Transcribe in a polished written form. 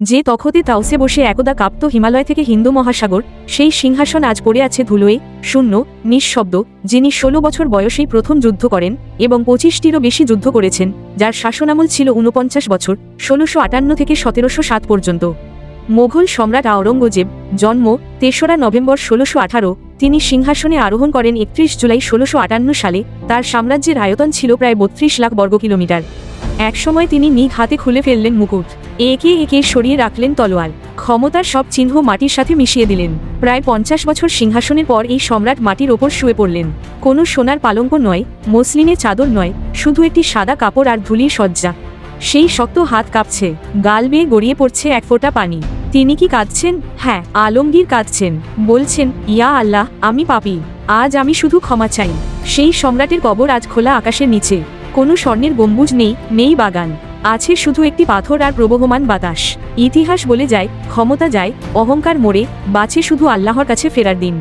যে তখতে তাউসে বসে একদা কাঁপত হিমালয় থেকে হিন্দু মহাসাগর, সেই সিংহাসন আজ পড়ে আছে ধুলোয়, শূন্য, নিঃশব্দ। যিনি ১৬ বছর বয়সেই প্রথম যুদ্ধ করেন এবং ২৫টিরও বেশি যুদ্ধ করেছেন, যার শাসনামল ছিল ৪৯ বছর, ১৬৫৮ থেকে ১৭০৭ পর্যন্ত। মোগল সম্রাট আওরঙ্গজেব, জন্ম ৩রা নভেম্বর ১৬১৮। তিনি সিংহাসনে আরোহণ করেন ৩১ জুলাই ১৬৫৮ সালে। তার সাম্রাজ্যের আয়তন ছিল প্রায় ৩২ লাখ বর্গ কিলোমিটার। একসময় তিনি নিজ হাতে খুলে ফেললেন মুকুট, একে একে সরিয়ে রাখলেন তলোয়ার, ক্ষমতার সব চিহ্ন মাটির সাথে মিশিয়ে দিলেন। প্রায় ৫০ বছর সিংহাসনের পর এই সম্রাট মাটির ওপর শুয়ে পড়লেন। কোনো সোনার পালঙ্ক নয়, মসলিনের চাদর নয়, শুধু একটি সাদা কাপড় আর ধুলির সজ্জা। সেই শক্ত হাত কাঁপছে, গাল বেয়ে গড়িয়ে পড়ছে এক ফোঁটা পানি। তিনি কি কাঁদছেন? হ্যাঁ, আলমগীর কাঁদছেন, বলছেন, ইয়া আল্লাহ, আমি পাপী, আজ আমি শুধু ক্ষমা চাই। সেই সম্রাটের কবর আজ খোলা আকাশের নিচে। কোনো স্বর্ণের গম্বুজ নেই, নেই বাগান, আছে শুধু একটি পাথর আর প্রবহমান বাতাস। ইতিহাস বলে যায়, ক্ষমতা যায়, অহংকার মরে, বাঁচে শুধু আল্লাহর কাছে ফেরার দিন।